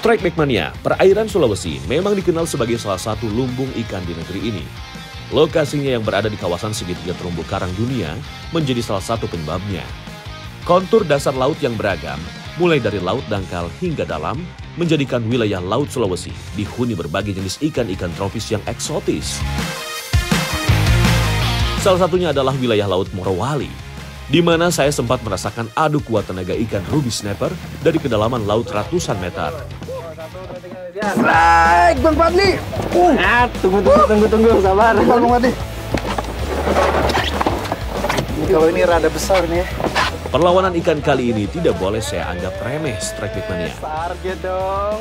Strike Back Mania, perairan Sulawesi memang dikenal sebagai salah satu lumbung ikan di negeri ini. Lokasinya yang berada di kawasan segitiga terumbu karang dunia menjadi salah satu penyebabnya. Kontur dasar laut yang beragam, mulai dari laut dangkal hingga dalam, menjadikan wilayah Laut Sulawesi dihuni berbagai jenis ikan-ikan tropis yang eksotis. Salah satunya adalah wilayah Laut Morowali, di mana saya sempat merasakan adu kuat tenaga ikan ruby snapper dari kedalaman laut ratusan meter. Strike, Bang Fadli. Tunggu, sabar. Bang Fadli. Kalau ini rada besar nih. Perlawanan ikan kali ini tidak boleh saya anggap remeh, Strike Back Mania. Target dong.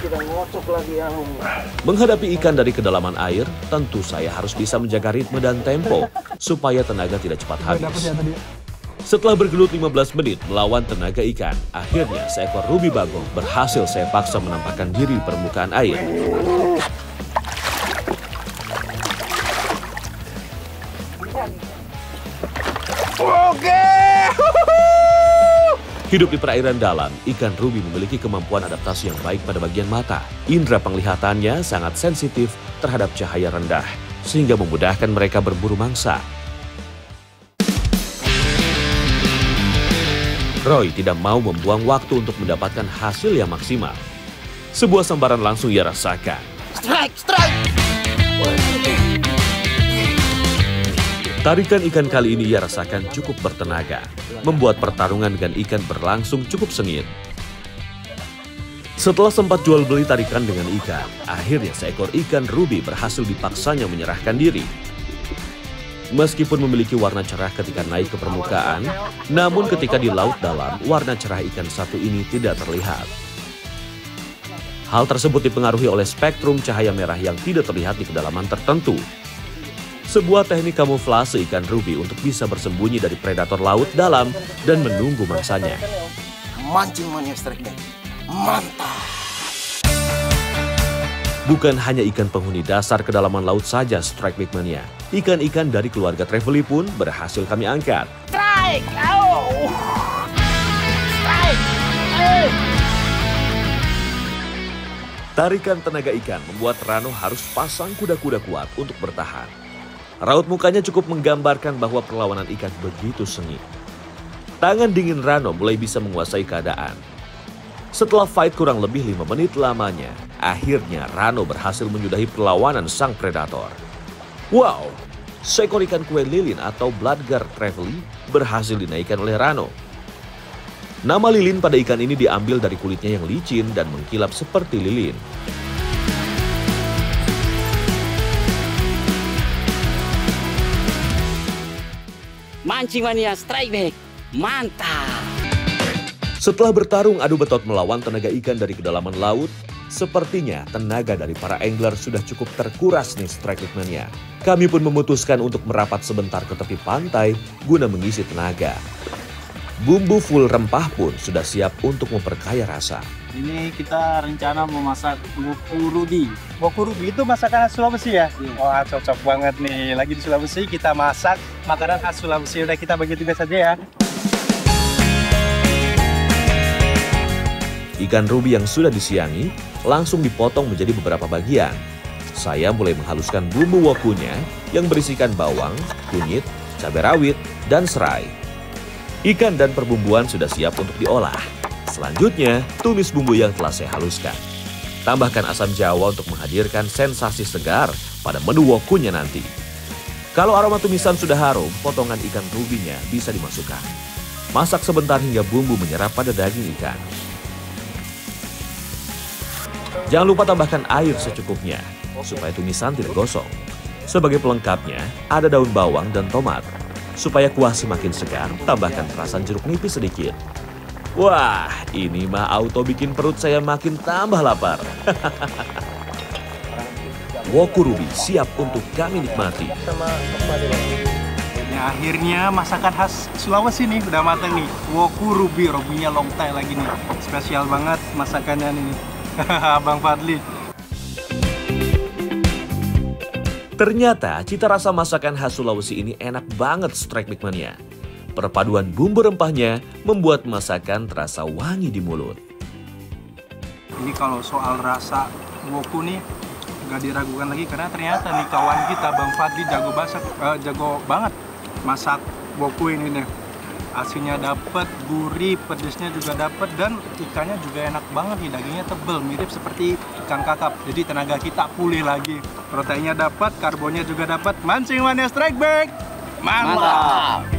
Kita ngocok lagi yang. Menghadapi ikan dari kedalaman air, tentu saya harus bisa menjaga ritme dan tempo supaya tenaga tidak cepat habis. Setelah bergelut 15 menit melawan tenaga ikan, akhirnya seekor ruby bagong berhasil saya paksa menampakkan diri di permukaan air. Oke. Hidup di perairan dalam, ikan ruby memiliki kemampuan adaptasi yang baik pada bagian mata. Indera penglihatannya sangat sensitif terhadap cahaya rendah, sehingga memudahkan mereka berburu mangsa. Roy tidak mau membuang waktu untuk mendapatkan hasil yang maksimal. Sebuah sambaran langsung ia rasakan. Strike. Tarikan ikan kali ini ia rasakan cukup bertenaga, membuat pertarungan dengan ikan berlangsung cukup sengit. Setelah sempat jual beli tarikan dengan ikan, akhirnya seekor ikan ruby berhasil dipaksanya menyerahkan diri. Meskipun memiliki warna cerah ketika naik ke permukaan, namun ketika di laut dalam, warna cerah ikan satu ini tidak terlihat. Hal tersebut dipengaruhi oleh spektrum cahaya merah yang tidak terlihat di kedalaman tertentu. Sebuah teknik kamuflase ikan ruby untuk bisa bersembunyi dari predator laut dalam dan menunggu mangsanya. Mancing mania Strike Back. Mantap. Bukan hanya ikan penghuni dasar kedalaman laut saja Strike Back Mania. Ikan-ikan dari keluarga Trevely pun berhasil kami angkat. Strike. Strike. Tarikan tenaga ikan membuat Rano harus pasang kuda-kuda kuat untuk bertahan. Raut mukanya cukup menggambarkan bahwa perlawanan ikan begitu sengit. Tangan dingin Rano mulai bisa menguasai keadaan. Setelah fight kurang lebih 5 menit lamanya, akhirnya Rano berhasil menyudahi perlawanan sang predator. Wow, seekor ikan kue lilin atau bloodguard Trevely berhasil dinaikkan oleh Rano. Nama lilin pada ikan ini diambil dari kulitnya yang licin dan mengkilap seperti lilin. Mancing mania Strike Back, mantap. Setelah bertarung adu betot melawan tenaga ikan dari kedalaman laut, sepertinya tenaga dari para angler sudah cukup terkuras nih Strike Back Mania. Kami pun memutuskan untuk merapat sebentar ke tepi pantai guna mengisi tenaga. Bumbu full rempah pun sudah siap untuk memperkaya rasa. Ini kita rencana memasak woku-rubi. Woku-rubi itu masakan khas Sulawesi ya? Wah, cocok banget nih. Lagi di Sulawesi kita masak makanan khas Sulawesi. Udah kita bagi tugas saja ya. Ikan ruby yang sudah disiangi langsung dipotong menjadi beberapa bagian. Saya mulai menghaluskan bumbu wokunya yang berisikan bawang, kunyit, cabai rawit, dan serai. Ikan dan perbumbuan sudah siap untuk diolah. Selanjutnya, tumis bumbu yang telah saya haluskan. Tambahkan asam jawa untuk menghadirkan sensasi segar pada menu wokunya nanti. Kalau aroma tumisan sudah harum, potongan ikan rubinya bisa dimasukkan. Masak sebentar hingga bumbu menyerap pada daging ikan. Jangan lupa tambahkan air secukupnya, supaya tumisan tidak gosong. Sebagai pelengkapnya, ada daun bawang dan tomat. Supaya kuah semakin segar, tambahkan perasan jeruk nipis sedikit. Wah, ini mah auto bikin perut saya makin tambah lapar. Woku-rubi siap untuk kami nikmati. Ya, akhirnya masakan khas Sulawesi nih udah matang nih. Woku-rubi, rubinya longtai lagi nih. Spesial banget masakannya ini. Bang Fadli. Ternyata cita rasa masakan khas Sulawesi ini enak banget Strike Back Mania. Perpaduan bumbu rempahnya membuat masakan terasa wangi di mulut. Ini kalau soal rasa woku nih nggak diragukan lagi karena ternyata nih kawan kita Bang Fadli jago banget masak woku ini nih. Asinnya dapet, gurih, pedesnya juga dapet, dan ikannya juga enak banget nih, dagingnya tebel, mirip seperti ikan kakap. Jadi tenaga kita pulih lagi. Proteinnya dapat, karbonnya juga dapat. Mancing Mania Strike Back, mantap!